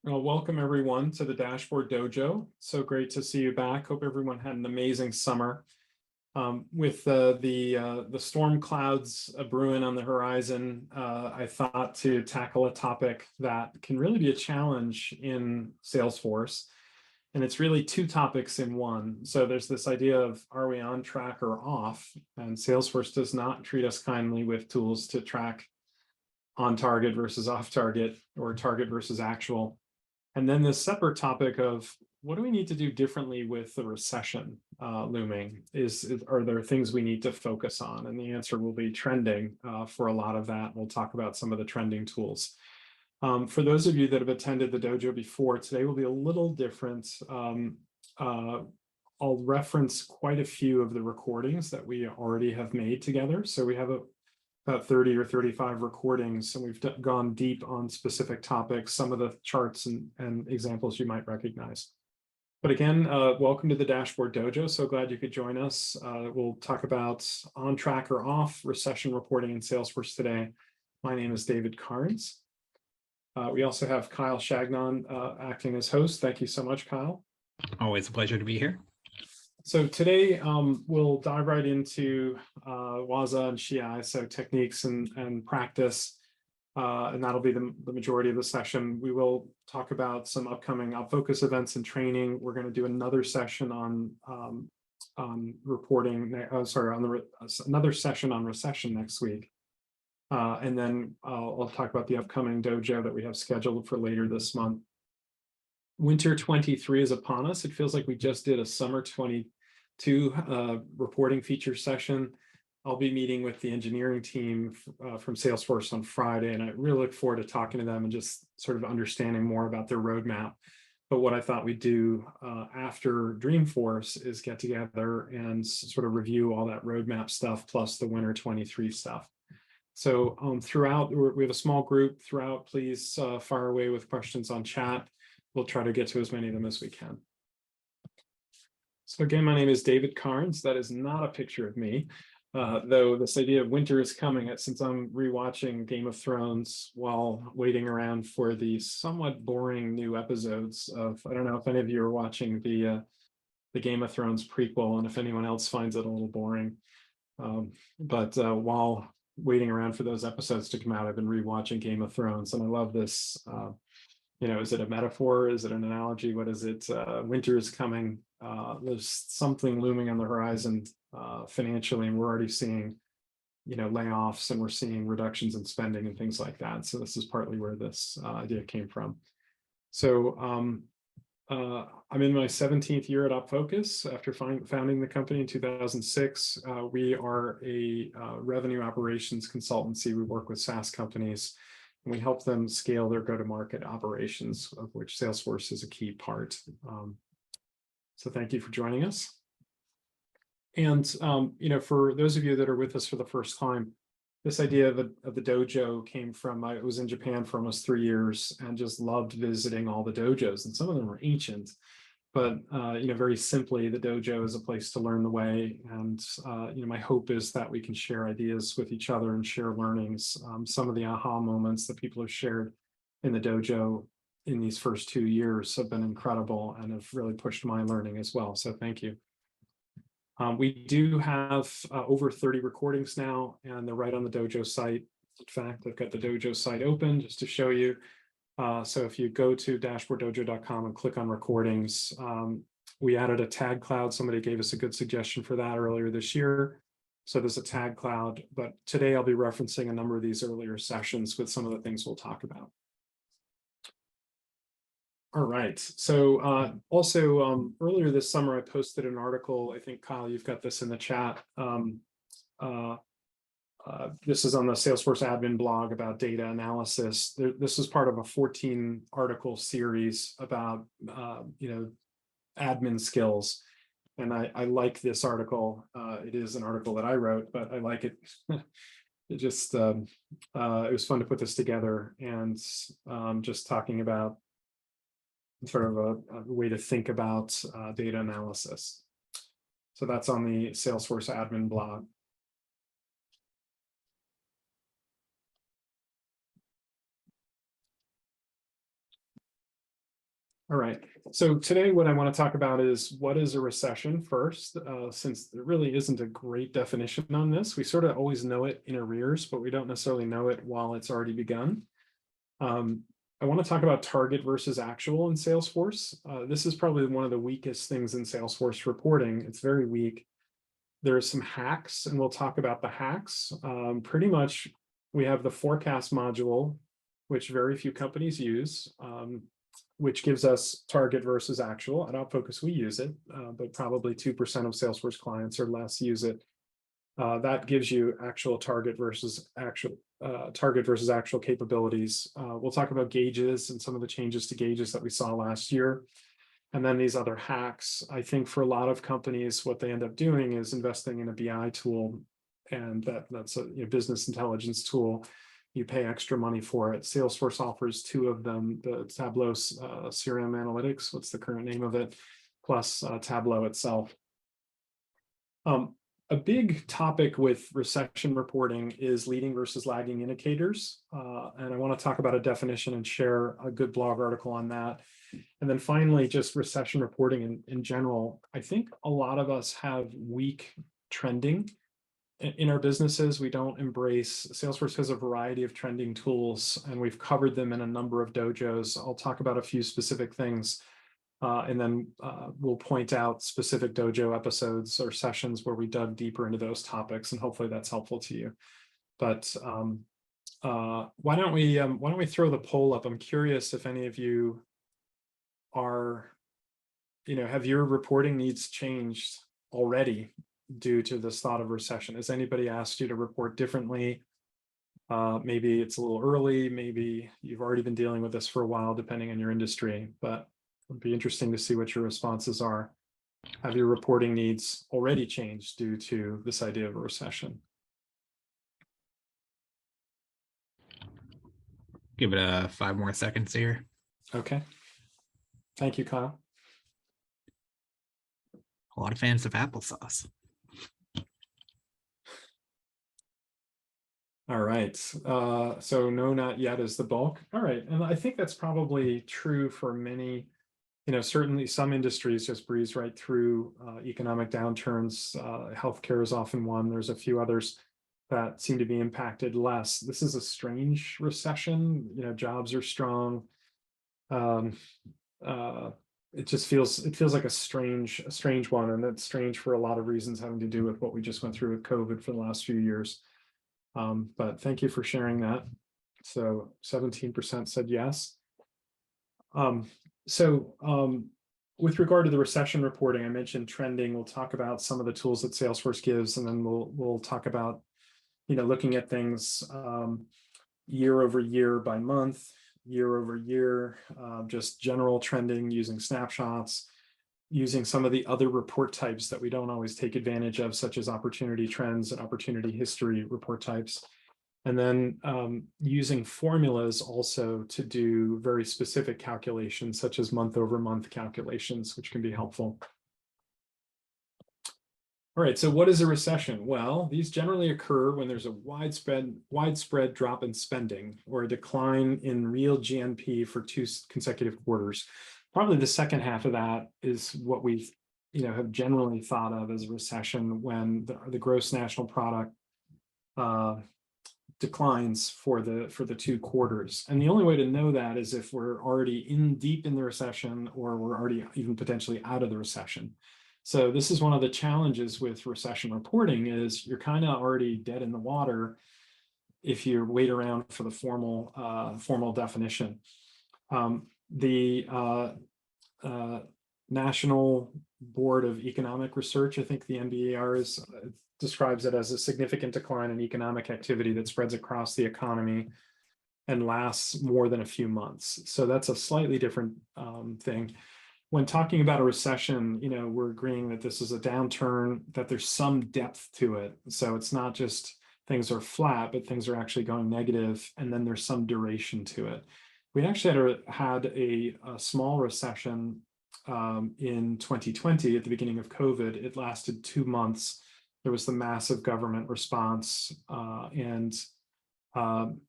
Welcome everyone to the Dashboard Dojo. So great to see you back. Hope everyone had an amazing summer. With the storm clouds brewing on the horizon, I thought to tackle a topic that can really be a challenge in Salesforce. And it's really two topics in one. So there's this idea of, are we on track or off? And Salesforce does not treat us kindly with tools to track on target versus off target or target versus actual. And then this separate topic of what do we need to do differently with the recession looming? Are there things we need to focus on? And the answer will be trending for a lot of that. We'll talk about some of the trending tools. For those of you that have attended the dojo before, today will be a little different. I'll reference quite a few of the recordings that we already have made together. So we have about 30 or 35 recordings, and we've gone deep on specific topics, some of the charts and examples you might recognize. But again, welcome to the Dashboard Dojo. So glad you could join us. We'll talk about on track or off recession reporting in Salesforce today. My name is David Carnes. We also have Kyle Shagnon acting as host. Thank you so much, Kyle. Always a pleasure to be here. So today we'll dive right into Waza and Shiai, so techniques and practice, and that'll be the majority of the session. We will talk about some upcoming OpFocus events and training. We're going to do another session on reporting. Another session on recession next week, and then I'll talk about the upcoming dojo that we have scheduled for later this month. Winter 23 is upon us. It feels like we just did a summer 22 reporting feature session. I'll be meeting with the engineering team from Salesforce on Friday, and I really look forward to talking to them and just sort of understanding more about their roadmap. But what I thought we'd do after Dreamforce is get together and sort of review all that roadmap stuff plus the Winter 23 stuff. So throughout, we have a small group throughout. Please fire away with questions on chat. We'll try to get to as many of them as we can. So again, my name is David Carnes. That is not a picture of me, though this idea of winter is coming. Since I'm rewatching Game of Thrones while waiting around for the somewhat boring new episodes of, I don't know if any of you are watching the Game of Thrones prequel, and if anyone else finds it a little boring. But while waiting around for those episodes to come out, I've been rewatching Game of Thrones, and I love this. Is it a metaphor? Is it an analogy? What is it? Winter is coming. There's something looming on the horizon financially, and we're already seeing, layoffs, and we're seeing reductions in spending and things like that. So this is partly where this idea came from. So I'm in my 17th year at OpFocus after founding the company in 2006. We are a revenue operations consultancy. We work with SaaS companies, and we help them scale their go-to-market operations, of which Salesforce is a key part. So thank you for joining us. And for those of you that are with us for the first time, this idea of the dojo came from, I was in Japan for almost 3 years and just loved visiting all the dojos, and some of them are ancient. But very simply, the dojo is a place to learn the way, and my hope is that we can share ideas with each other and share learnings. Some of the aha moments that people have shared in the dojo in these first 2 years have been incredible and have really pushed my learning as well. So thank you. We do have over 30 recordings now, and they're right on the dojo site. In fact, I've got the dojo site open just to show you. So if you go to dashboarddojo.com and click on recordings, we added a tag cloud. Somebody gave us a good suggestion for that earlier this year. So there's a tag cloud, but today I'll be referencing a number of these earlier sessions with some of the things we'll talk about. All right. So also earlier this summer, I posted an article. I think, Kyle, you've got this in the chat. This is on the Salesforce admin blog about data analysis. This is part of a 14 article series about admin skills. And I like this article. It is an article that I wrote, but I like it. It just, it was fun to put this together, and just talking about sort of a way to think about data analysis. So that's on the Salesforce admin blog. All right. So today what I want to talk about is what is a recession first, since there really isn't a great definition on this. We sort of always know it in arrears, but we don't necessarily know it while it's already begun. I want to talk about target versus actual in Salesforce. This is probably one of the weakest things in Salesforce reporting. It's very weak. There are some hacks, and we'll talk about the hacks. Pretty much, we have the forecast module, which very few companies use, which gives us target versus actual. At OpFocus, we use it, but probably 2% of Salesforce clients or less use it. That gives you actual target versus actual capabilities. We'll talk about gauges and some of the changes to gauges that we saw last year. And then these other hacks. I think for a lot of companies, what they end up doing is investing in a BI tool, and that's a business intelligence tool. You pay extra money for it. Salesforce offers two of them, the Tableau CRM Analytics, what's the current name of it, plus Tableau itself. A big topic with recession reporting is leading versus lagging indicators. And I want to talk about a definition and share a good blog article on that. And then finally, just recession reporting in general. I think a lot of us have weak trending in our businesses. We don't embrace. Salesforce has a variety of trending tools, and we've covered them in a number of dojos. I'll talk about a few specific things, and then we'll point out specific dojo episodes or sessions where we dug deeper into those topics, and hopefully that's helpful to you. But why don't we throw the poll up? I'm curious if any of you are, have your reporting needs changed already due to this thought of recession? Has anybody asked you to report differently? Maybe it's a little early, maybe you've already been dealing with this for a while, depending on your industry, but it'd be interesting to see what your responses are. Have your reporting needs already changed due to this idea of a recession? Give it 5 more seconds here. Okay. Thank you, Kyle. A lot of fans of applesauce. All right. So no, not yet is the bulk. All right. And I think that's probably true for many, certainly some industries just breeze right through economic downturns. Healthcare is often one. There's a few others that seem to be impacted less. This is a strange recession. Jobs are strong. It just feels like a strange one, and that's strange for a lot of reasons having to do with what we just went through with COVID for the last few years. But thank you for sharing that. So 17% said yes. With regard to the recession reporting, I mentioned trending. We'll talk about some of the tools that Salesforce gives, and then we'll talk about looking at things year over year by month, year over year, just general trending using snapshots, using some of the other report types that we don't always take advantage of, such as opportunity trends and opportunity history report types. And then using formulas also to do very specific calculations, such as month over month calculations, which can be helpful. All right, so what is a recession? Well, these generally occur when there's a widespread drop in spending or a decline in real GNP for 2 consecutive quarters. Probably the second half of that is what we have generally thought of as a recession, when the gross national product declines for the 2 quarters. And the only way to know that is if we're already deep in the recession, or we're already even potentially out of the recession. So this is one of the challenges with recession reporting, is you're kind of already dead in the water if you wait around for the formal definition. The National Board of Economic Research, I think the NBER describes it as a significant decline in economic activity that spreads across the economy and lasts more than a few months. So that's a slightly different thing. When talking about a recession, we're agreeing that this is a downturn, that there's some depth to it. So it's not just things are flat, but things are actually going negative, and then there's some duration to it. We actually had a small recession in 2020 at the beginning of COVID. It lasted 2 months. There was the massive government response, and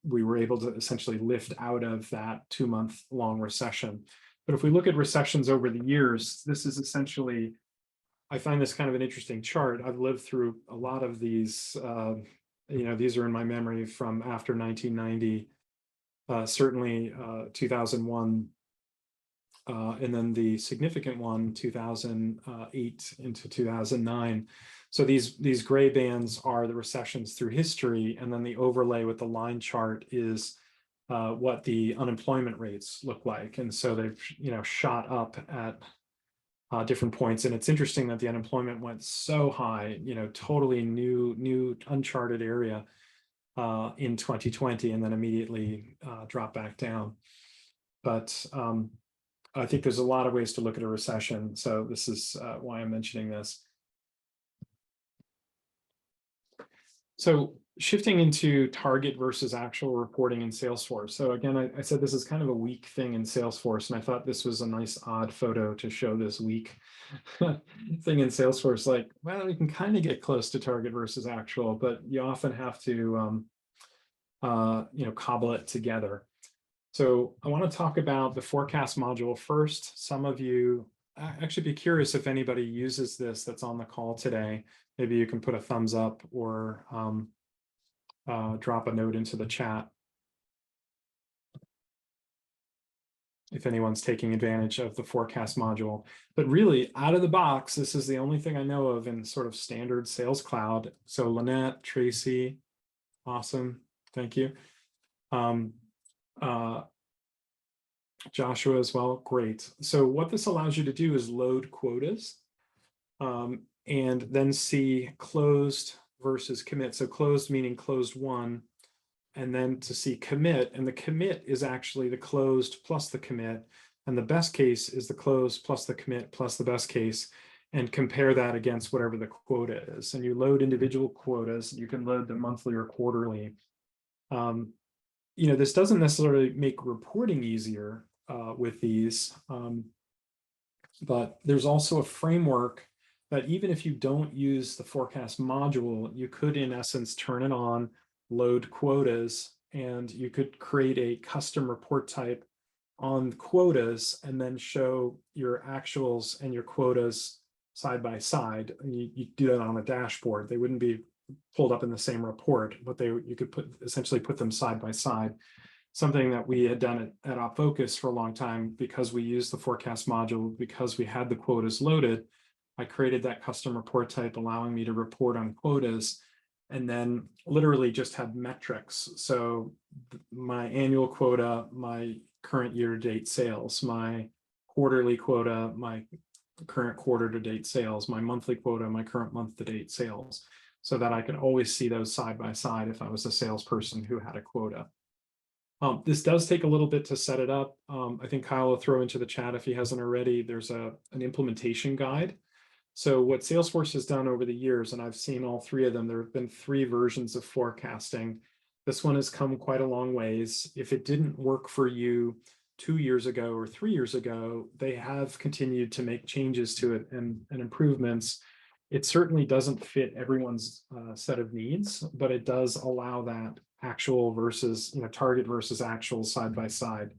we were able to essentially lift out of that 2-month long recession. But if we look at recessions over the years, this is essentially, I find this kind of an interesting chart. I've lived through a lot of these, these are in my memory from after 1990, certainly 2001, and then the significant one, 2008 into 2009. So these gray bands are the recessions through history, and then the overlay with the line chart is what the unemployment rates look like. And so they've shot up at different points. And it's interesting that the unemployment went so high, totally new uncharted area in 2020, and then immediately dropped back down. But I think there's a lot of ways to look at a recession. So this is why I'm mentioning this. So shifting into target versus actual reporting in Salesforce. So again, I said this is kind of a weak thing in Salesforce, and I thought this was a nice odd photo to show this weak thing in Salesforce. Like, well, you can kind of get close to target versus actual, but you often have to cobble it together. So I want to talk about the forecast module first. Some of you, actually be curious if anybody uses this that's on the call today. Maybe you can put a thumbs up or drop a note into the chat if anyone's taking advantage of the forecast module. But really, out of the box, this is the only thing I know of in sort of standard Sales Cloud. So Lynette, Tracy, awesome, thank you. Joshua as well, great. So what this allows you to do is load quotas and then see closed versus commit. So closed meaning closed one, and then to see commit, and the commit is actually the closed plus the commit, and the best case is the closed plus the commit plus the best case, and compare that against whatever the quota is. And you load individual quotas. You can load them monthly or quarterly. This doesn't necessarily make reporting easier with these, but there's also a framework that even if you don't use the forecast module, you could in essence turn it on, load quotas, and you could create a custom report type on quotas and then show your actuals and your quotas side by side. You do that on a dashboard. They wouldn't be pulled up in the same report, but you could essentially put them side by side. Something that we had done at OpFocus for a long time, because we used the forecast module, because we had the quotas loaded. I created that custom report type allowing me to report on quotas, and then literally just had metrics. So my annual quota, my current year-to-date sales, my quarterly quota, my current quarter-to-date sales, my monthly quota, my current month-to-date sales, so that I could always see those side by side if I was a salesperson who had a quota. This does take a little bit to set it up. I think Kyle will throw into the chat if he hasn't already. There's an implementation guide. So what Salesforce has done over the years, and I've seen all three of them, there have been 3 versions of forecasting. This one has come quite a long ways. If it didn't work for you 2 years ago or 3 years ago, they have continued to make changes to it and improvements. It certainly doesn't fit everyone's set of needs, but it does allow that actual versus target versus actual side by side.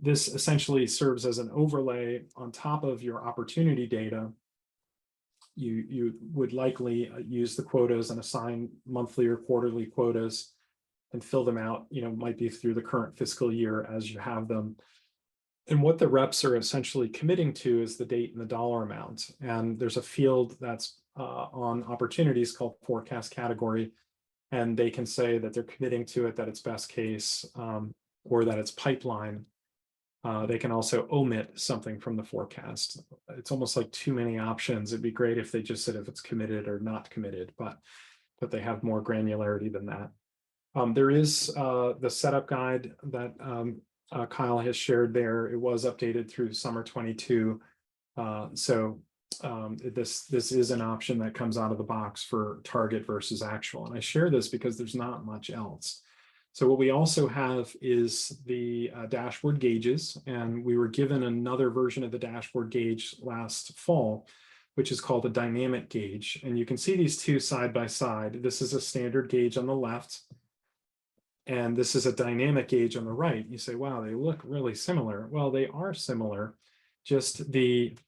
This essentially serves as an overlay on top of your opportunity data. You would likely use the quotas and assign monthly or quarterly quotas and fill them out, might be through the current fiscal year as you have them. And what the reps are essentially committing to is the date and the dollar amount. And there's a field that's on opportunities called forecast category. And they can say that they're committing to it, that it's best case, or that it's pipeline. They can also omit something from the forecast. It's almost like too many options. It'd be great if they just said if it's committed or not committed, but they have more granularity than that. There is the setup guide that Kyle has shared there. It was updated through summer 22. This is an option that comes out of the box for target versus actual. And I share this because there's not much else. So what we also have is the dashboard gauges, and we were given another version of the dashboard gauge last fall, which is called a dynamic gauge. And you can see these two side by side. This is a standard gauge on the left. And this is a dynamic gauge on the right. You say, wow, they look really similar. Well, they are similar. Just the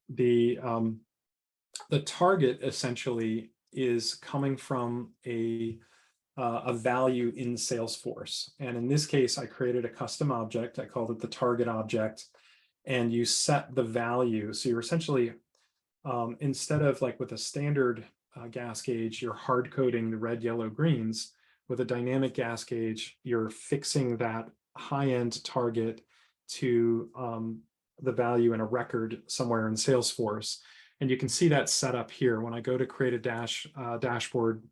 target essentially is coming from a value in Salesforce. And in this case, I created a custom object. I called it the target object. And you set the value. So you're essentially, instead of like with a standard gas gauge, you're hard coding the red, yellow, greens. With a dynamic gas gauge, you're fixing that high-end target to the value in a record somewhere in Salesforce. And you can see that set up here. When I go to create a dashboard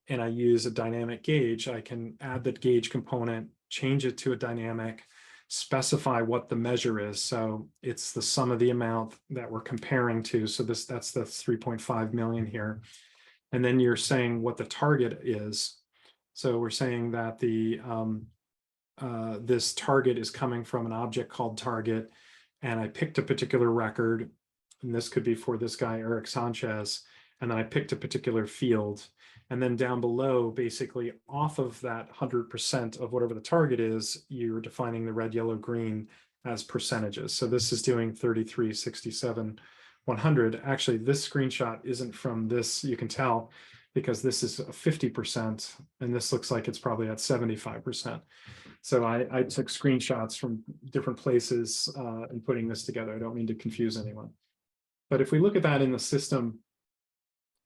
and I use a dynamic gauge, I can add the gauge component, change it to a dynamic, specify what the measure is. So it's the sum of the amount that we're comparing to. So that's the 3.5 million here. And then you're saying what the target is. So we're saying that this target is coming from an object called target, and I picked a particular record, and this could be for this guy, Eric Sanchez, and then I picked a particular field. And then down below, basically off of that 100% of whatever the target is, you're defining the red, yellow, green as percentages. So this is doing 33, 67, 100. Actually, this screenshot isn't from this, you can tell, because this is 50%, and this looks like it's probably at 75%. So I took screenshots from different places and putting this together. I don't mean to confuse anyone. But if we look at that in the system,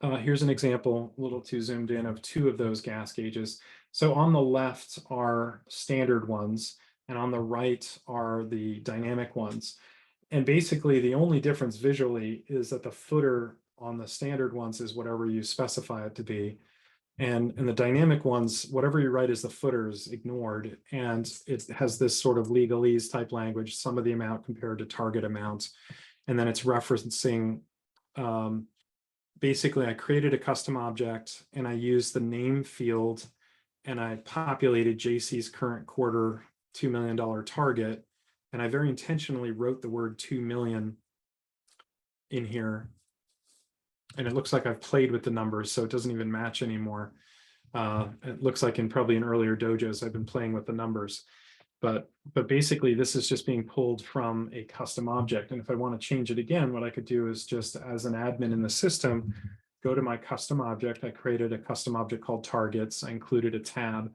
here's an example, a little too zoomed in, of two of those gas gauges. So on the left are standard ones, and on the right are the dynamic ones. And basically the only difference visually is that the footer on the standard ones is whatever you specify it to be. And in the dynamic ones, whatever you write as the footer is ignored. And it has this sort of legalese type language, sum of the amount compared to target amount. And then it's referencing, basically I created a custom object and I used the name field and I populated JC's current quarter $2 million target. And I very intentionally wrote the word 2 million in here. And it looks like I've played with the numbers, so it doesn't even match anymore. It looks like in probably in earlier dojos, I've been playing with the numbers. But basically, this is just being pulled from a custom object. And if I want to change it again, what I could do is just as an admin in the system, go to my custom object. I created a custom object called targets. I included a tab.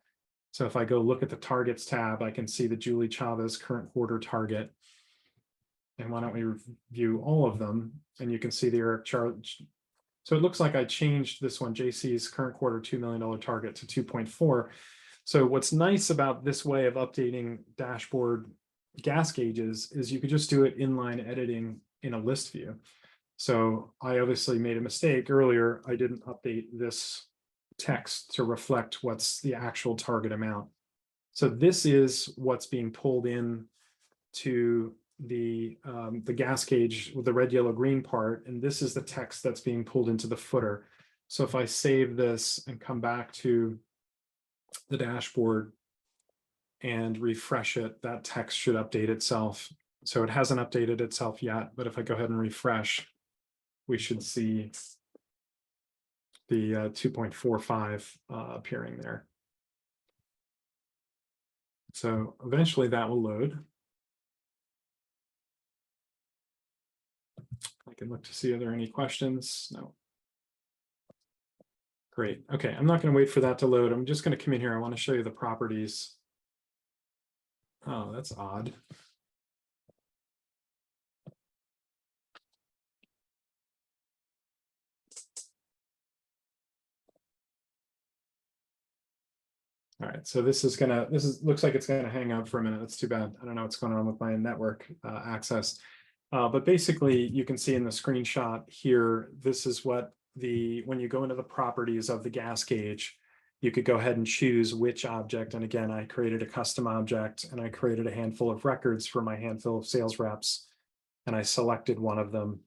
So if I go look at the targets tab, I can see the Julie Chavez current quarter target. And why don't we review all of them? And you can see the Eric charge. So it looks like I changed this one, JC's current quarter $2 million target to 2.4. So what's nice about this way of updating dashboard gas gauges is you could just do it inline editing in a list view. So I obviously made a mistake earlier. I didn't update this text to reflect what's the actual target amount. So this is what's being pulled in to the gas gauge with the red, yellow, green part, and this is the text that's being pulled into the footer. So if I save this and come back to the dashboard and refresh it, that text should update itself. So it hasn't updated itself yet, but if I go ahead and refresh, we should see the 2.45 appearing there. So eventually that will load. I can look to see, are there any questions? No. Great. Okay, I'm not going to wait for that to load. I'm just going to come in here. I want to show you the properties. Oh, that's odd. All right, so this looks like it's gonna hang out for a minute. That's too bad. I don't know what's going on with my network access. But basically you can see in the screenshot here, this is what when you go into the properties of the gas gauge, you could go ahead and choose which object. And again, I created a custom object and I created a handful of records for my handful of sales reps. And I selected one of them.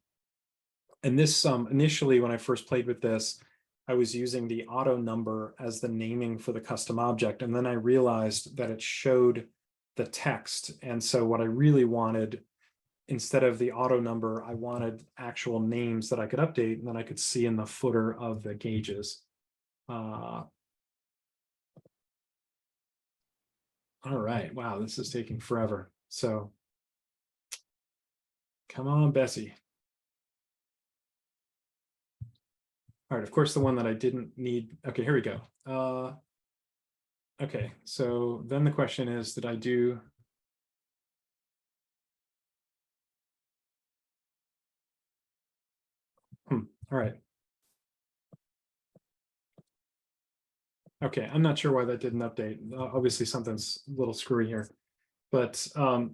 And this initially, when I first played with this, I was using the auto number as the naming for the custom object. And then I realized that it showed the text. And so what I really wanted, instead of the auto number, I wanted actual names that I could update and then I could see in the footer of the gauges. All right. Wow, this is taking forever. So come on, Bessie. All right, of course, the one that I didn't need. Okay, here we go. Okay, so then the question is, did I do? All right. Okay, I'm not sure why that didn't update. Obviously, something's a little screwy here. But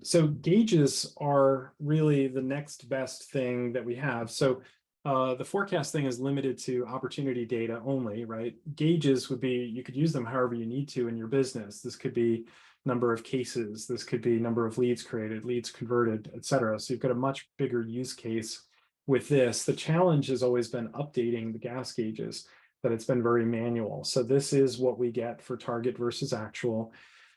so gauges are really the next best thing that we have. So the forecast thing is limited to opportunity data only, right? Gauges would be, you could use them however you need to in your business. This could be number of cases, this could be number of leads created, leads converted, et cetera. So you've got a much bigger use case with this. The challenge has always been updating the gas gauges, that it's been very manual. So this is what we get for target versus actual.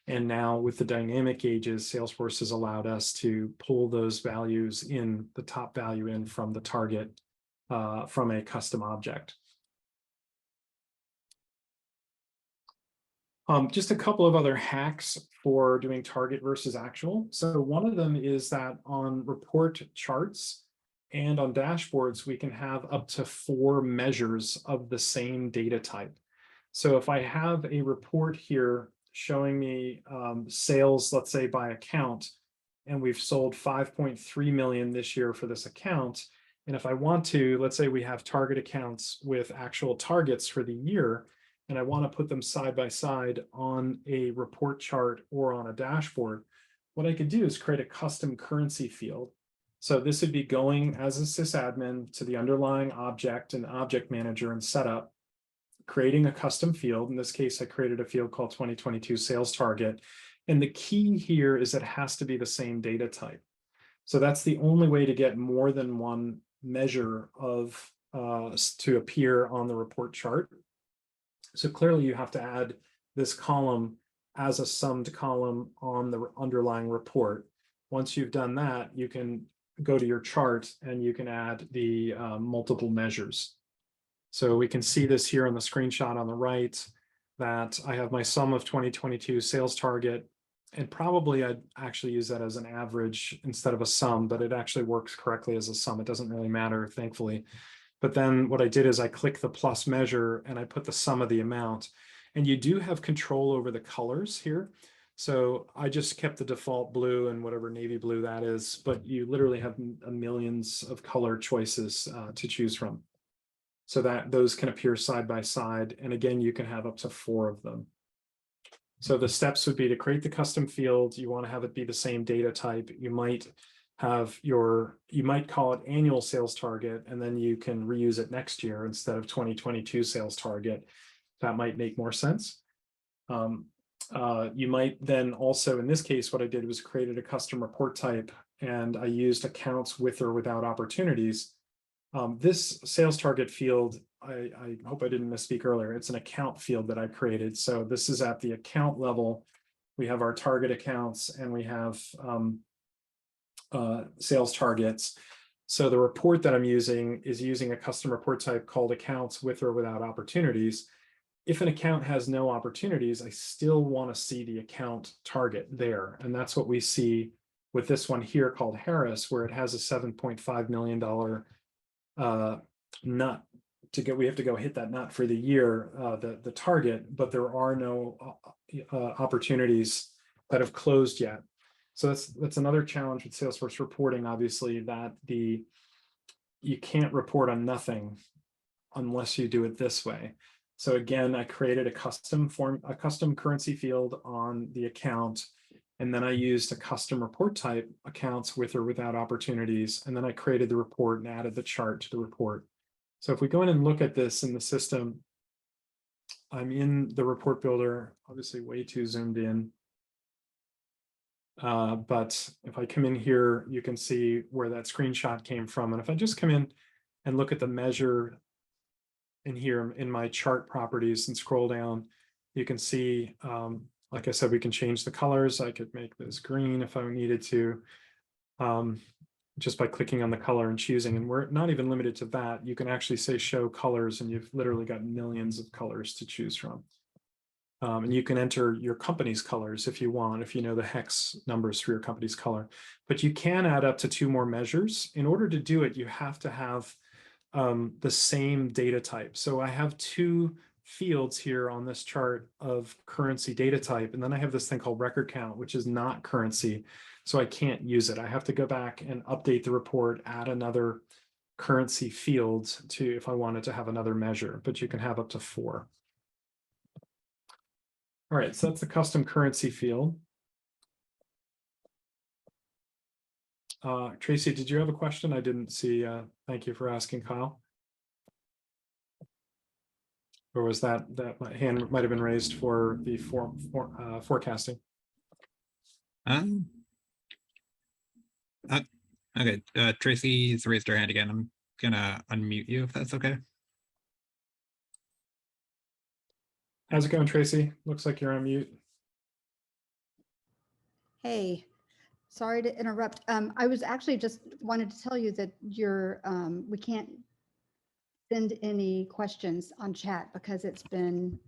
And now with the dynamic gauges, Salesforce has allowed us to pull those values in, the top value in from the target from a custom object. Just a couple of other hacks for doing target versus actual. So one of them is that on report charts and on dashboards, we can have up to 4 measures of the same data type. So if I have a report here showing me sales, let's say by account, and we've sold 5.3 million this year for this account. And if I want to, let's say we have target accounts with actual targets for the year, and I want to put them side by side on a report chart or on a dashboard, what I could do is create a custom currency field. So this would be going as a sysadmin to the underlying object and object manager and setup, creating a custom field. In this case, I created a field called 2022 sales target. And the key here is it has to be the same data type. So that's the only way to get more than one measure of to appear on the report chart. So clearly you have to add this column as a summed column on the underlying report. Once you've done that, you can go to your chart and you can add the multiple measures. So we can see this here on the screenshot on the right, that I have my sum of 2022 sales target, and probably I'd actually use that as an average instead of a sum, but it actually works correctly as a sum. It doesn't really matter, thankfully. But then what I did is I click the plus measure and I put the sum of the amount. And you do have control over the colors here. So I just kept the default blue and whatever navy blue that is, but you literally have millions of color choices to choose from, so that those can appear side by side. And again, you can have up to 4 of them. So the steps would be to create the custom field. You want to have it be the same data type. You might call it annual sales target, and then you can reuse it next year instead of 2022 sales target. That might make more sense. You might then also, in this case, what I did was created a custom report type, and I used accounts with or without opportunities. This sales target field, I hope I didn't misspeak earlier, it's an account field that I created. So this is at the account level. We have our target accounts and we have sales targets. So the report that I'm using is using a custom report type called accounts with or without opportunities. If an account has no opportunities, I still want to see the account target there. And that's what we see with this one here called Harris, where it has a $7.5 million nut to get. We have to go hit that nut for the year, the target, but there are no opportunities that have closed yet. So that's another challenge with Salesforce reporting, obviously, that you can't report on nothing unless you do it this way. So again, I created a custom currency field on the account, and then I used a custom report type, accounts with or without opportunities, and then I created the report and added the chart to the report. So if we go in and look at this in the system, I'm in the report builder, obviously way too zoomed in. But if I come in here, you can see where that screenshot came from. And if I just come in and look at the measure in here in my chart properties and scroll down, you can see, like I said, we can change the colors. I could make this green if I needed to, just by clicking on the color and choosing. And we're not even limited to that. You can actually say show colors, and you've literally got millions of colors to choose from. And you can enter your company's colors if you want, if you know the hex numbers for your company's color. But you can add up to 2 more measures. In order to do it, you have to have the same data type. So I have 2 fields here on this chart of currency data type, and then I have this thing called record count, which is not currency. So I can't use it. I have to go back and update the report, add another currency field to if I wanted to have another measure, but you can have up to 4. All right, so that's the custom currency field. Tracy, did you have a question? I didn't see. Thank you for asking, Kyle. Or was that hand might have been raised for the forecasting? Okay. Tracy's raised her hand again. I'm gonna unmute you if that's okay. How's it going, Tracy? Looks like you're on mute. Hey, sorry to interrupt. I was actually just wanted to tell you that we can't send any questions on chat because it's been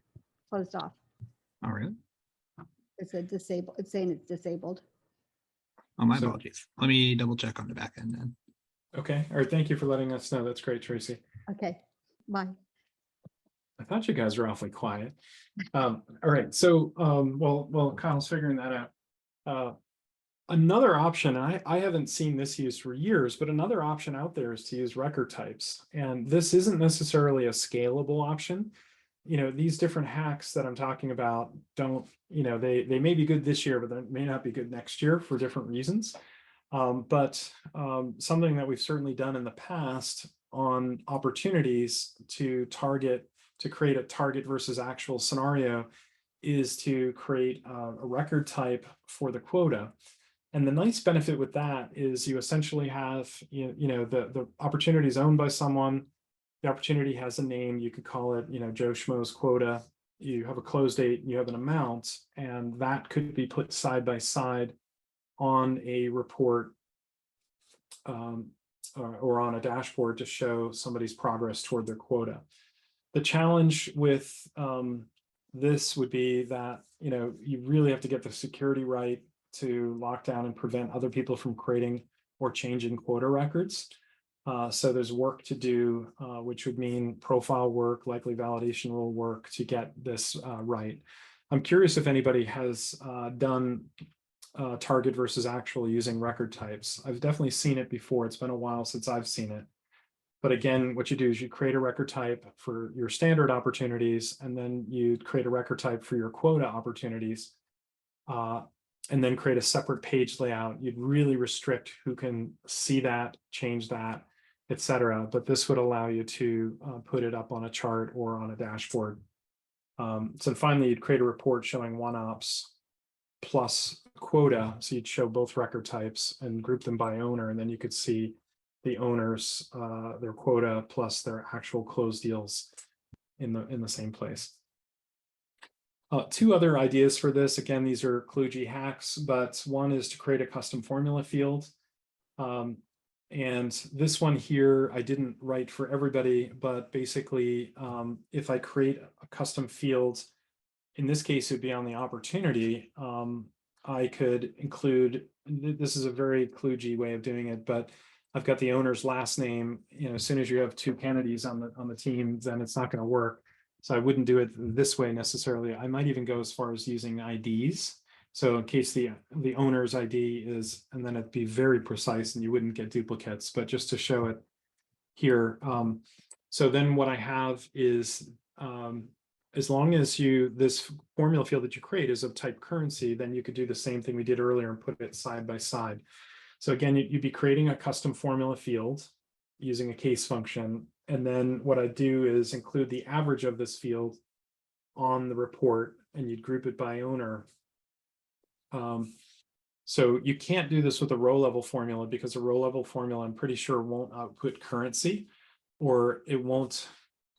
closed off. Oh, really? It's saying it's disabled. Oh, my apologies. Let me double check on the back end then. Okay. All right. Thank you for letting us know. That's great, Tracy. Okay, bye. I thought you guys were awfully quiet. All right. So, while Kyle's figuring that out, another option, I haven't seen this used for years, but another option out there is to use record types. And this isn't necessarily a scalable option. You know, these different hacks that I'm talking about don't, you know, they may be good this year, but they may not be good next year for different reasons. But something that we've certainly done in the past on opportunities to create a target versus actual scenario is to create a record type for the quota. And the nice benefit with that is you essentially have, the opportunity is owned by someone. The opportunity has a name. You could call it, Joe Schmo's quota. You have a close date, and you have an amount, and that could be put side by side on a report or on a dashboard to show somebody's progress toward their quota. The challenge with this would be that, you really have to get the security right to lock down and prevent other people from creating or changing quota records. So there's work to do, which would mean profile work, likely validation rule work to get this right. I'm curious if anybody has done target versus actual using record types. I've definitely seen it before. It's been a while since I've seen it. But again, what you do is you create a record type for your standard opportunities, and then you create a record type for your quota opportunities, and then create a separate page layout. You'd really restrict who can see that, change that, etc. But this would allow you to put it up on a chart or on a dashboard. So finally, you'd create a report showing one ops plus quota. So you'd show both record types and group them by owner, and then you could see the owners, their quota plus their actual closed deals in the same place. 2 other ideas for this. Again, these are kludgy hacks, but one is to create a custom formula field. And this one here, I didn't write for everybody, but basically, if I create a custom field, in this case, it would be on the opportunity. I could include, this is a very kludgy way of doing it, but I've got the owner's last name. As soon as you have 2 Kennedys on the team, then it's not going to work. So I wouldn't do it this way necessarily. I might even go as far as using IDs. So in case the owner's ID is, and then it'd be very precise and you wouldn't get duplicates, but just to show it here. So then what I have is, as long as this formula field that you create is of type currency, then you could do the same thing we did earlier and put it side by side. So again, you'd be creating a custom formula field using a case function. And then what I do is include the average of this field on the report, and you'd group it by owner. So you can't do this with a row level formula, because a row level formula, I'm pretty sure, won't output currency, or it won't.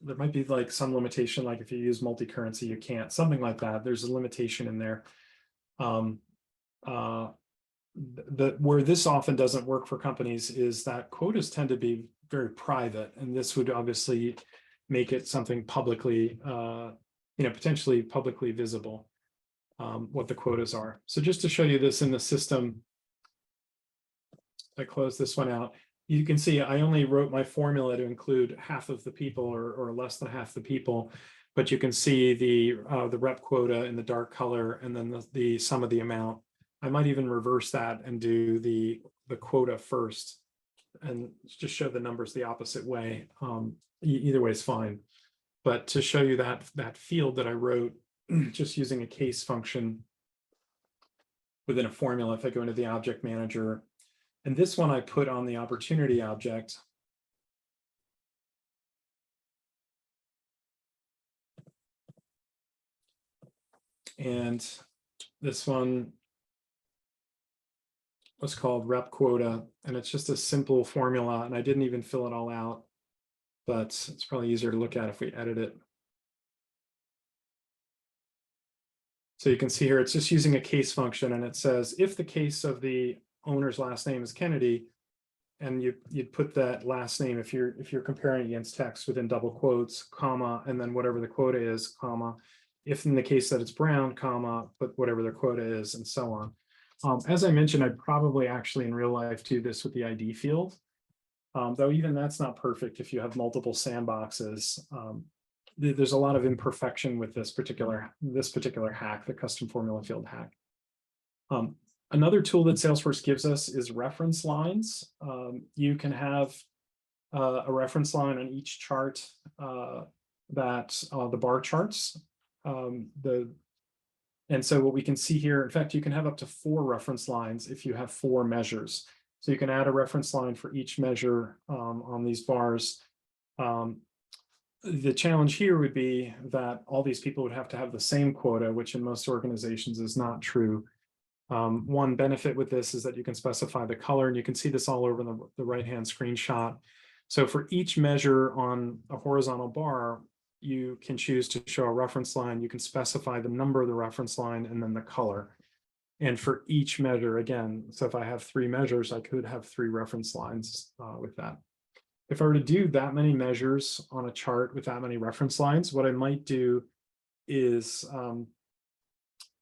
There might be like some limitation, like if you use multi-currency, you can't, something like that. There's a limitation in there. Where this often doesn't work for companies is that quotas tend to be very private, and this would obviously make it something publicly potentially publicly visible, what the quotas are. So just to show you this in the system, I close this one out. You can see I only wrote my formula to include half of the people or less than half the people, but you can see the rep quota in the dark color and then the sum of the amount. I might even reverse that and do the quota first and just show the numbers the opposite way. Either way is fine. But to show you that field that I wrote, just using a case function within a formula, if I go into the object manager, and this one I put on the opportunity object. And this one was called rep quota, and it's just a simple formula, and I didn't even fill it all out, but it's probably easier to look at if we edit it. So you can see here, it's just using a case function, and it says if the case of the owner's last name is Kennedy, and you'd put that last name if you're comparing against text within double quotes, comma, and then whatever the quota is, comma. If in the case that it's Brown, comma, put whatever their quota is, and so on. As I mentioned, I'd probably actually in real life do this with the ID field, though even that's not perfect if you have multiple sandboxes. There's a lot of imperfection with this particular hack, the custom formula field hack. Another tool that Salesforce gives us is reference lines. You can have a reference line on each chart that the bar charts. And so what we can see here, in fact, you can have up to 4 reference lines if you have 4 measures. So you can add a reference line for each measure on these bars. The challenge here would be that all these people would have to have the same quota, which in most organizations is not true. One benefit with this is that you can specify the color, and you can see this all over the right-hand screenshot. So for each measure on a horizontal bar, you can choose to show a reference line. You can specify the number of the reference line and then the color. And for each measure, again, so if I have 3 measures, I could have 3 reference lines with that. If I were to do that many measures on a chart with that many reference lines, what I might do is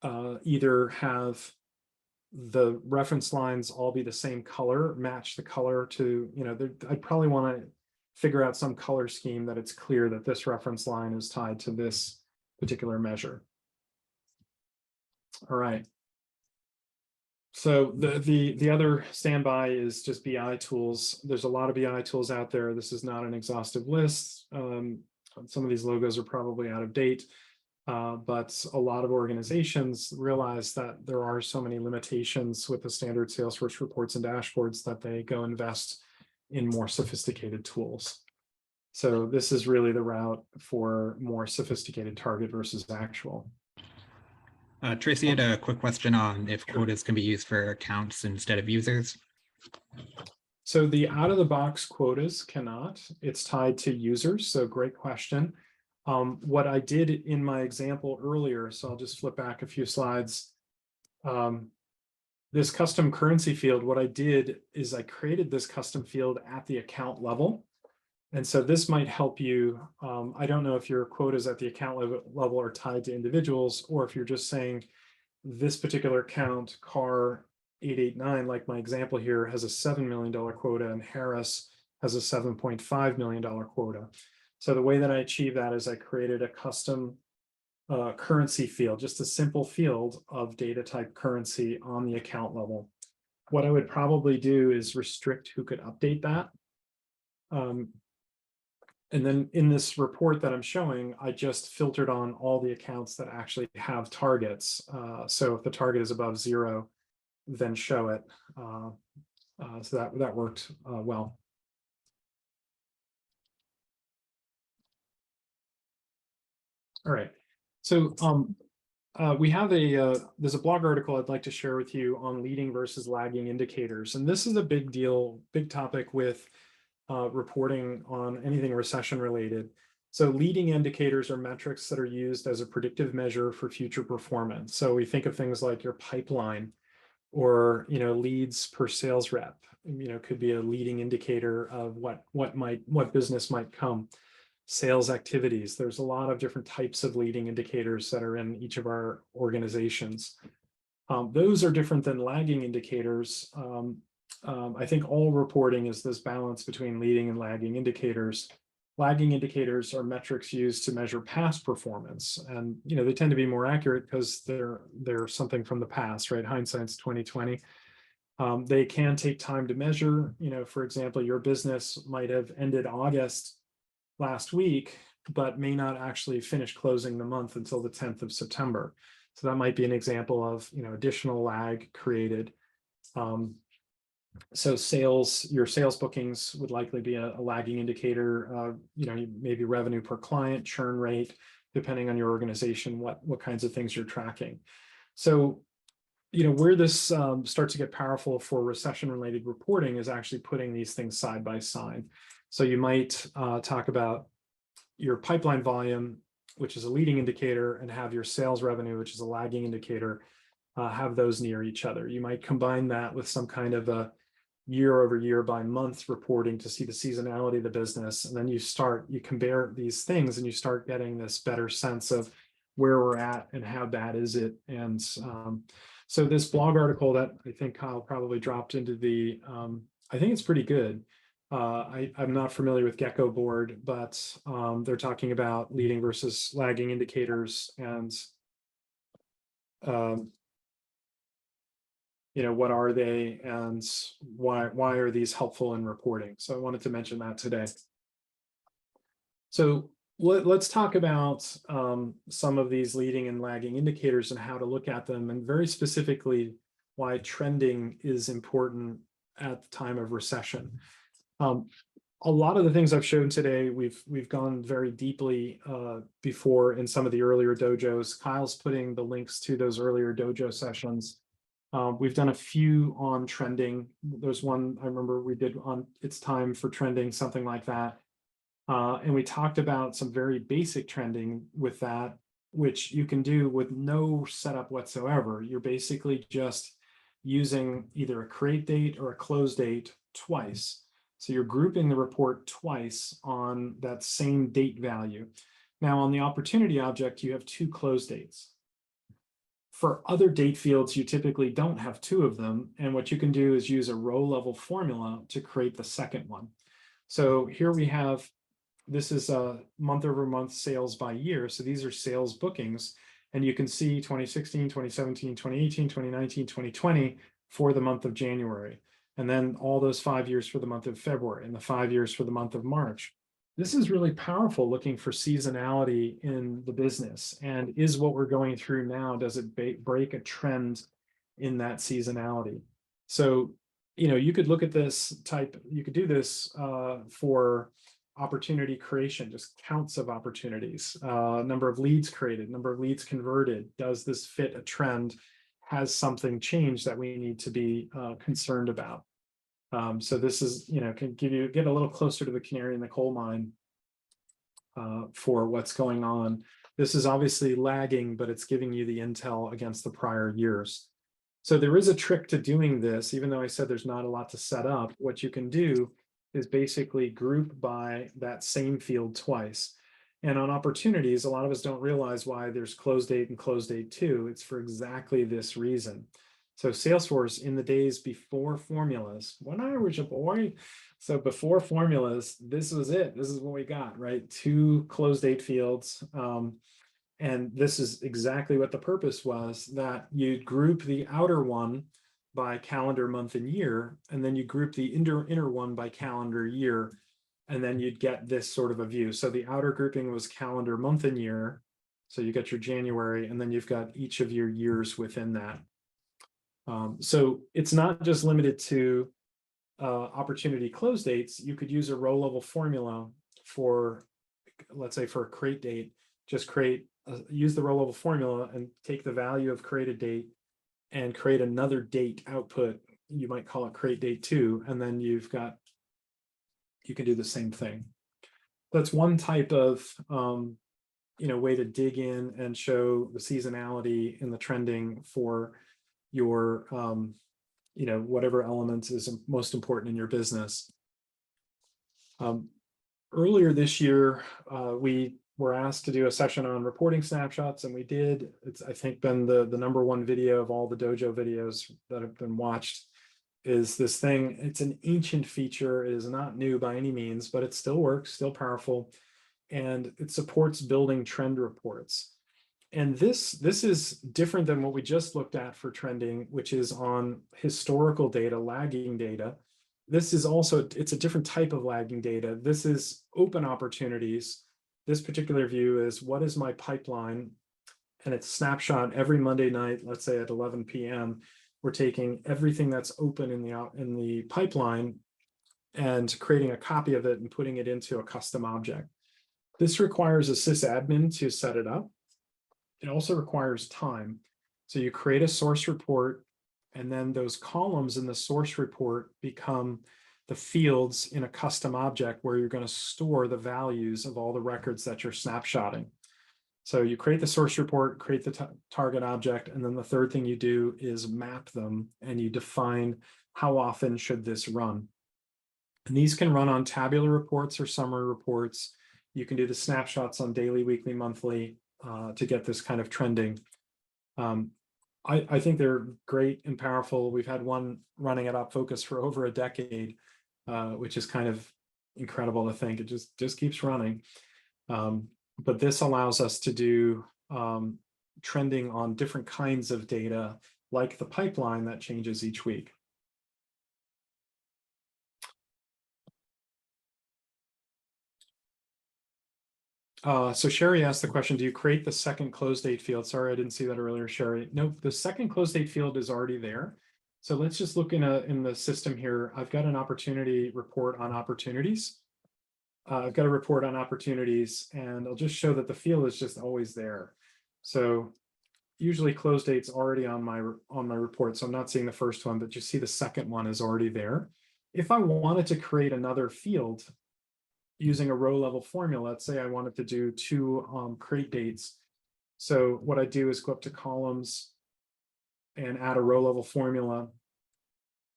either have the reference lines all be the same color, match the color to, I'd probably want to figure out some color scheme that it's clear that this reference line is tied to this particular measure. All right. So the other standby is just BI tools. There's a lot of BI tools out there. This is not an exhaustive list. Some of these logos are probably out of date, but a lot of organizations realize that there are so many limitations with the standard Salesforce reports and dashboards that they go invest in more sophisticated tools. So this is really the route for more sophisticated target versus actual. Tracy had a quick question on if quotas can be used for accounts instead of users. So the out-of-the-box quotas cannot. It's tied to users, so great question. What I did in my example earlier, so I'll just flip back a few slides. This custom currency field, what I did is I created this custom field at the account level. And so this might help you. I don't know if your quotas at the account level are tied to individuals, or if you're just saying this particular account, car 889, like my example here, has a $7 million quota and Harris has a $7.5 million quota. So the way that I achieve that is I created a custom currency field, just a simple field of data type currency on the account level. What I would probably do is restrict who could update that. And then in this report that I'm showing, I just filtered on all the accounts that actually have targets. So if the target is above 0, then show it. So that worked well. All right. So we have there's a blog article I'd like to share with you on leading versus lagging indicators. And this is a big deal, big topic with reporting on anything recession related. So leading indicators are metrics that are used as a predictive measure for future performance. So we think of things like your pipeline or, leads per sales rep, could be a leading indicator of what business might come. sales activities. There's a lot of different types of leading indicators that are in each of our organizations. Those are different than lagging indicators. I think all reporting is this balance between leading and lagging indicators. Lagging indicators are metrics used to measure past performance, and they tend to be more accurate because they're something from the past, right? Hindsight's 2020. They can take time to measure. For example, your business might have ended August last week, but may not actually finish closing the month until the 10th of September. So that might be an example of additional lag created. So your sales bookings would likely be a lagging indicator. Maybe revenue per client, churn rate, depending on your organization, what kinds of things you're tracking. So where this starts to get powerful for recession-related reporting is actually putting these things side by side. So you might talk about your pipeline volume, which is a leading indicator, and have your sales revenue, which is a lagging indicator, have those near each other. You might combine that with some kind of a year over year by month reporting to see the seasonality of the business. And then you compare these things and you start getting this better sense of where we're at and how bad is it. And so this blog article that I think Kyle probably dropped into I think it's pretty good. I'm not familiar with Gecko board, but they're talking about leading versus lagging indicators and what are they and why are these helpful in reporting? So I wanted to mention that today. So let's talk about some of these leading and lagging indicators and how to look at them, and very specifically why trending is important at the time of recession. A lot of the things I've shown today, we've gone very deeply before in some of the earlier dojos. Kyle's putting the links to those earlier dojo sessions. We've done a few on trending. There's one I remember we did on It's Time for Trending, something like that. And we talked about some very basic trending with that, which you can do with no setup whatsoever. You're basically just using either a create date or a close date twice. So you're grouping the report twice on that same date value. Now on the opportunity object, you have two close dates. For other date fields, you typically don't have two of them. And what you can do is use a row level formula to create the second one. So here we have, this is a month over month sales by year. So these are sales bookings. And you can see 2016, 2017, 2018, 2019, 2020 for the month of January. And then all those 5 years for the month of February and the 5 years for the month of March. This is really powerful looking for seasonality in the business. And is what we're going through now, does it break a trend in that seasonality? So, you could look at this you could do this for opportunity creation, just counts of opportunities, number of leads created, number of leads converted. Does this fit a trend? Has something changed that we need to be concerned about? So this is, can get a little closer to the canary in the coal mine for what's going on. This is obviously lagging, but it's giving you the intel against the prior years. So there is a trick to doing this, even though I said there's not a lot to set up. What you can do is basically group by that same field twice. And on opportunities, a lot of us don't realize why there's close date and close date too. It's for exactly this reason. So Salesforce, in the days before formulas, when I was a boy, so before formulas, this was it. This is what we got, right? Two close date fields. And this is exactly what the purpose was, that you group the outer one by calendar, month, and year, and then you group the inner one by calendar year, and then you'd get this sort of a view. So the outer grouping was calendar, month, and year. So you got your January, and then you've got each of your years within that. So it's not just limited to opportunity close dates. You could use a row level formula for, let's say, for a create date. Just use the row level formula and take the value of created date and create another date output. You might call it create date 2, and then you can do the same thing. That's one type of way to dig in and show the seasonality and the trending for your whatever element is most important in your business. earlier this year, we were asked to do a session on reporting snapshots, and we did. It's, I think, been the #1 video of all the Dojo videos that have been watched. Is this thing? It's an ancient feature. It is not new by any means, but it still works, still powerful, and it supports building trend reports. And this is different than what we just looked at for trending, which is on historical data, lagging data. This is also, it's a different type of lagging data. This is open opportunities. This particular view is what is my pipeline? And it's snapshot every Monday night, let's say at 11 p.m. We're taking everything that's open in the pipeline and creating a copy of it and putting it into a custom object. This requires a sysadmin to set it up. It also requires time. So you create a source report, and then those columns in the source report become the fields in a custom object where you're going to store the values of all the records that you're snapshotting. So you create the source report, create the target object, and then the third thing you do is map them, and you define how often should this run. And these can run on tabular reports or summary reports. You can do the snapshots on daily, weekly, monthly to get this kind of trending. I think they're great and powerful. We've had one running at OpFocus for over a decade, which is kind of incredible to think. It just keeps running. But this allows us to do trending on different kinds of data, like the pipeline that changes each week. So Sherry asked the question, do you create the second close date field? Sorry, I didn't see that earlier, Sherry. Nope, the second close date field is already there. So let's just look in the system here. I've got an opportunity report on opportunities. I've got a report on opportunities, and I'll just show that the field is just always there. So usually close date's already on my report. So I'm not seeing the first one, but you see the second one is already there. If I wanted to create another field using a row level formula, let's say I wanted to do 2 create dates. So what I do is go up to columns and add a row level formula.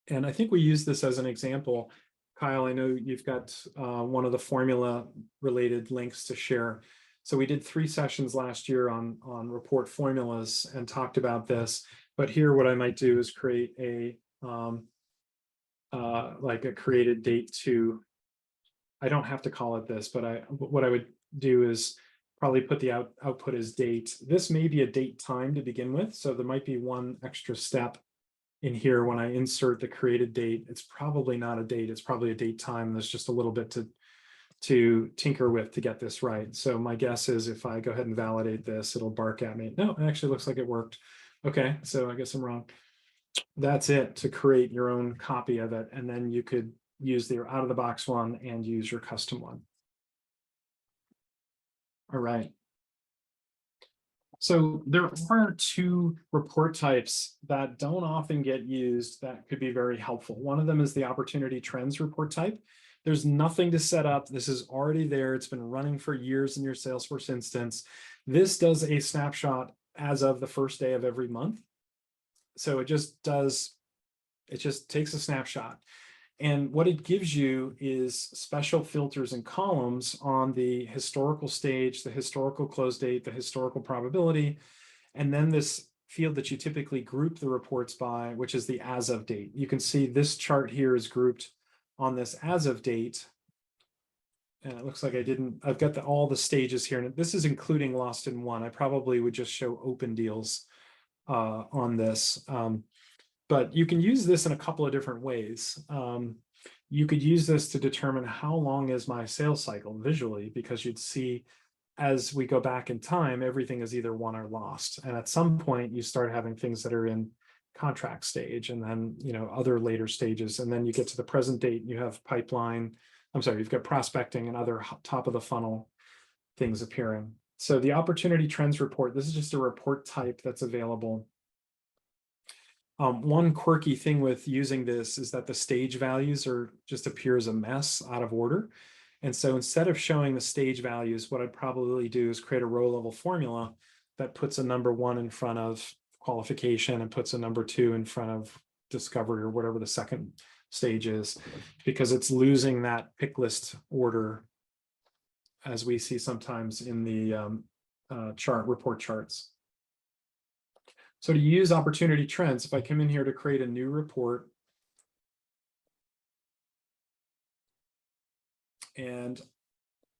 And I think we use this as an example. Kyle, I know you've got one of the formula related links to share. So we did 3 sessions last year on report formulas and talked about this. But here what I might do is create a like a created date to, I don't have to call it this, but what I would do is probably put the output as date. This may be a date time to begin with. So there might be one extra step in here when I insert the created date. It's probably not a date. It's probably a date time. There's just a little bit to tinker with to get this right. So my guess is if I go ahead and validate this, it'll bark at me. No, it actually looks like it worked. Okay, so I guess I'm wrong. That's it to create your own copy of it. And then you could use the out of the box one and use your custom one. All right. So there are 2 report types that don't often get used that could be very helpful. One of them is the opportunity trends report type. There's nothing to set up. This is already there. It's been running for years in your Salesforce instance. This does a snapshot as of the first day of every month. So it just takes a snapshot. And what it gives you is special filters and columns on the historical stage, the historical close date, the historical probability, and then this field that you typically group the reports by, which is the as of date. You can see this chart here is grouped on this as of date. And it looks like I've got all the stages here. And this is including lost in one. I probably would just show open deals on this. But you can use this in a couple of different ways. You could use this to determine how long is my sales cycle visually, because you'd see as we go back in time, everything is either won or lost. And at some point you start having things that are in contract stage, and then, other later stages. And then you get to the present date and you have pipeline. You've got prospecting and other top of the funnel things appearing. So the opportunity trends report, this is just a report type that's available. One quirky thing with using this is that the stage values just appear as a mess out of order. And so instead of showing the stage values, what I'd probably do is create a row level formula that puts a number 1 in front of qualification and puts a number 2 in front of discovery, or whatever the second stage is, because it's losing that pick list order as we see sometimes in the report charts. So to use opportunity trends, if I come in here to create a new report and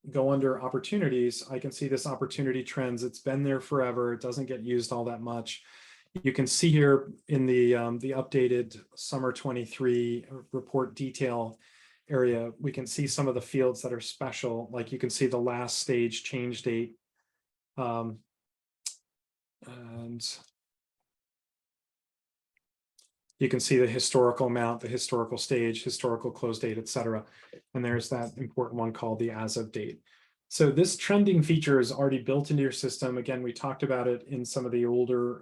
go under opportunities, I can see this opportunity trends. It's been there forever. It doesn't get used all that much. You can see here in the updated summer 23 report detail area, we can see some of the fields that are special. Like you can see the last stage change date. And you can see the historical amount, the historical stage, historical close date, etc. And there's that important one called the as of date. So this trending feature is already built into your system. Again, we talked about it in some of the older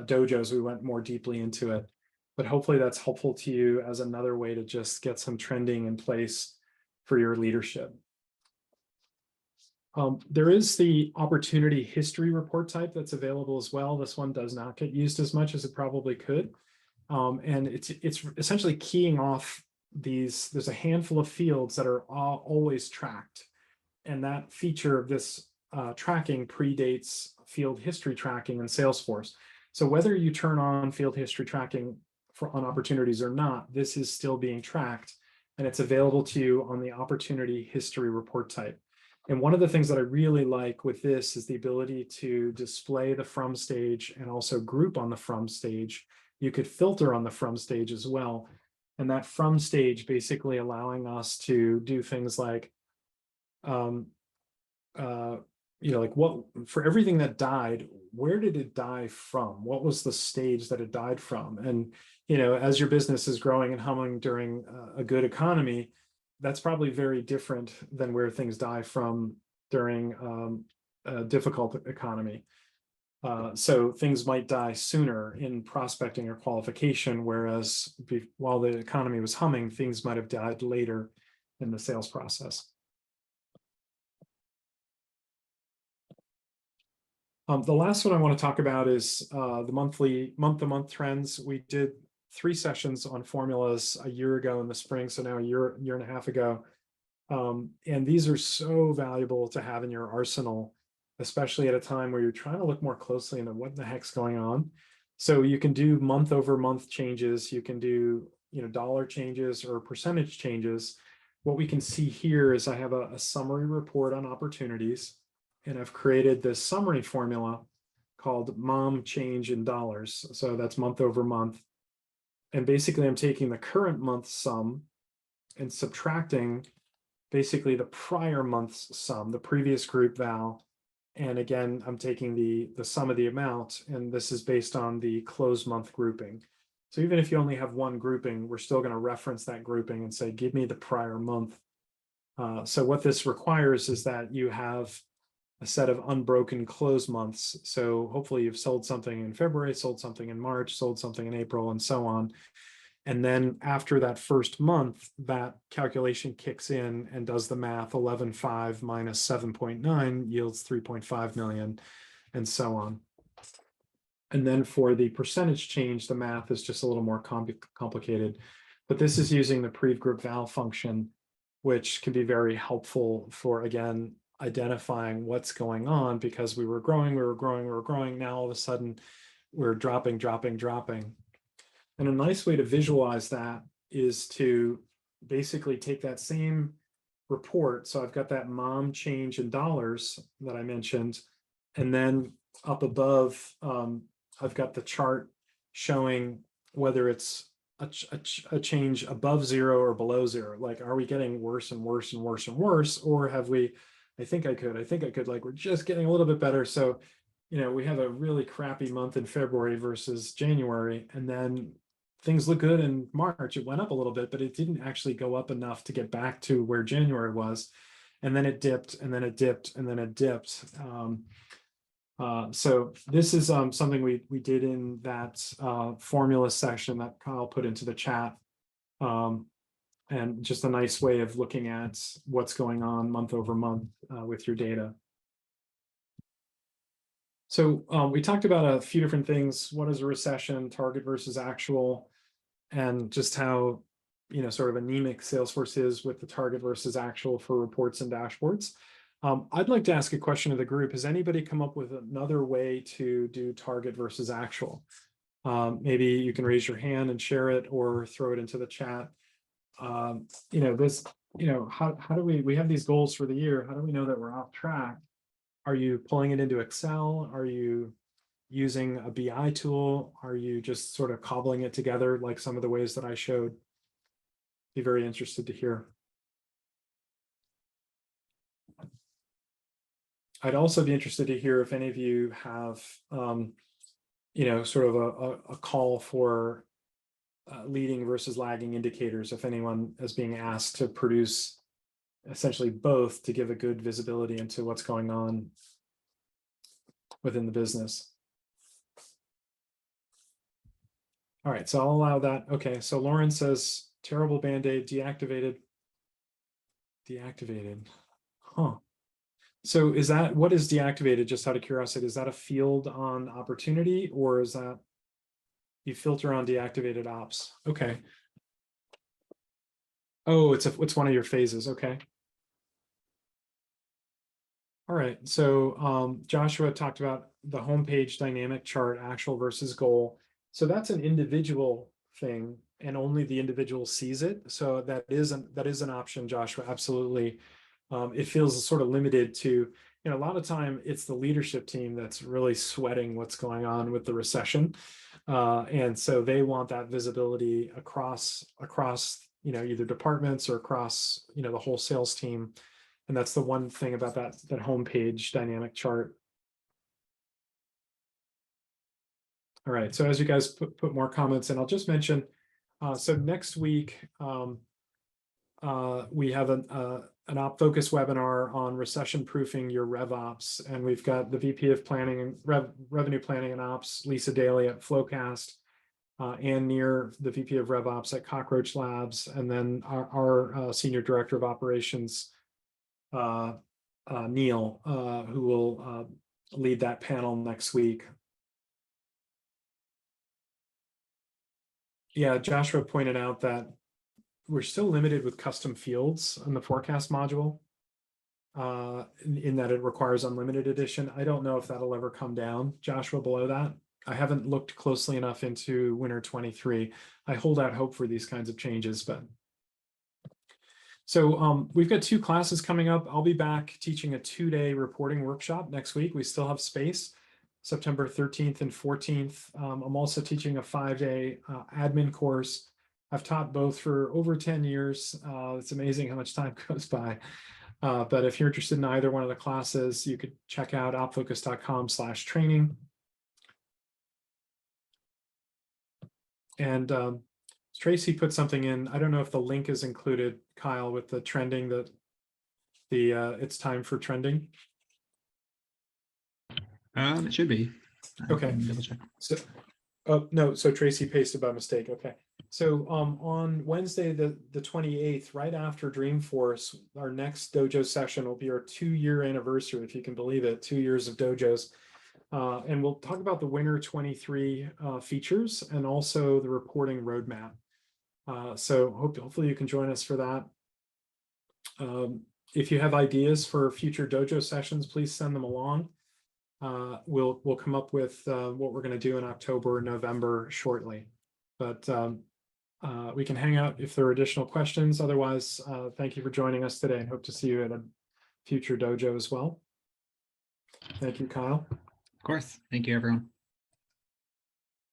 dojos. We went more deeply into it, but hopefully that's helpful to you as another way to just get some trending in place for your leadership. There is the opportunity history report type that's available as well. This one does not get used as much as it probably could. And it's essentially keying off these. There's a handful of fields that are always tracked. And that feature of this tracking predates field history tracking in Salesforce. So whether you turn on field history tracking on opportunities or not, this is still being tracked, and it's available to you on the opportunity history report type. And one of the things that I really like with this is the ability to display the from stage and also group on the from stage. You could filter on the from stage as well. And that from stage basically allowing us to do things like, like what, for everything that died, where did it die from? What was the stage that it died from? And, as your business is growing and humming during a good economy, that's probably very different than where things die from during a difficult economy. So things might die sooner in prospecting or qualification, whereas while the economy was humming, things might have died later in the sales process. The last one I want to talk about is the month-to-month trends. We did 3 sessions on formulas a year ago in the spring, so now a year and a half ago. And these are so valuable to have in your arsenal, especially at a time where you're trying to look more closely into what the heck's going on. So you can do month-over-month changes. You can do dollar changes or percentage changes. What we can see here is I have a summary report on opportunities. And I've created this summary formula called mom change in dollars. So that's month over month. And basically I'm taking the current month's sum and subtracting basically the prior month's sum, the previous group val. And again, I'm taking the sum of the amount, and this is based on the close month grouping. So even if you only have one grouping, we're still going to reference that grouping and say, give me the prior month. So what this requires is that you have a set of unbroken close months. So hopefully you've sold something in February, sold something in March, sold something in April, and so on. And then after that first month, that calculation kicks in and does the math. 11.5 minus 7.9 yields 3.5 million, and so on. And then for the percentage change, the math is just a little more complicated. But this is using the pre-group val function, which can be very helpful for, again, identifying what's going on, because we were growing. Now all of a sudden we're dropping. And a nice way to visualize that is to basically take that same report. So I've got that mom change in dollars that I mentioned, and then up above, I've got the chart showing whether it's a change above 0 or below 0. Like, are we getting worse and worse and worse and worse, or have we? I think I could, like, we're just getting a little bit better. So, we have a really crappy month in February versus January, and then things look good in March. It went up a little bit, but it didn't actually go up enough to get back to where January was. And then it dipped, and then it dipped, and then it dipped. So this is something we did in that formula session that Kyle put into the chat. And just a nice way of looking at what's going on month over month with your data. So we talked about a few different things. What is a recession, target versus actual, and just how, sort of anemic Salesforce is with the target versus actual for reports and dashboards. I'd like to ask a question of the group. Has anybody come up with another way to do target versus actual? Maybe you can raise your hand and share it or throw it into the chat. How do we have these goals for the year? How do we know that we're off track? Are you pulling it into Excel? Are you using a BI tool? Are you just sort of cobbling it together like some of the ways that I showed? Be very interested to hear. I'd also be interested to hear if any of you have, sort of a call for leading versus lagging indicators, if anyone is being asked to produce essentially both to give a good visibility into what's going on within the business. All right, so I'll allow that. Okay, so Lauren says terrible Band-Aid, deactivated. Huh. So is that, what is deactivated, just out of curiosity? Is that a field on opportunity, or is that you filter on deactivated ops? Okay. Oh, it's one of your phases. Okay. All right. So Joshua talked about the homepage dynamic chart, actual versus goal. So that's an individual thing, and only the individual sees it. So that is an option, Joshua. Absolutely. It feels sort of limited to, a lot of time it's the leadership team that's really sweating what's going on with the recession. And so they want that visibility across, either departments or across, the whole sales team. And that's the one thing about that homepage dynamic chart. All right, so as you guys put more comments in, I'll just mention, so next week, we have an OpFocus webinar on recession proofing your RevOps, and we've got the VP of Planning and Revenue Planning and Ops, Lisa Daly at Flowcast, and near the VP of RevOps at Cockroach Labs, and then our Senior Director of Operations, Neil, who will lead that panel next week. Yeah, Joshua pointed out that we're still limited with custom fields in the forecast module, in that it requires unlimited edition. I don't know if that'll ever come down, Joshua, below that. I haven't looked closely enough into winter 23. I hold out hope for these kinds of changes, but. So we've got 2 classes coming up. I'll be back teaching a 2-day reporting workshop next week. We still have space, September 13th and 14th. I'm also teaching a 5-day admin course. I've taught both for over 10 years. It's amazing how much time goes by. But if you're interested in either one of the classes, you could check out opfocus.com/training. And Tracy put something in. I don't know if the link is included, Kyle, with the trending, that it's time for trending. It should be. Okay. Double check. So, no, so Tracy pasted by mistake. Okay. So on Wednesday, the 28th, right after Dreamforce, our next Dojo session will be our 2-year anniversary, if you can believe it, 2 years of Dojos. And we'll talk about the winter 23 features and also the reporting roadmap. So hopefully you can join us for that. If you have ideas for future Dojo sessions, please send them along. We'll come up with what we're going to do in October or November shortly. But we can hang out if there are additional questions. Otherwise, thank you for joining us today, and hope to see you at a future Dojo as well. Thank you, Kyle. Of course. Thank you, everyone.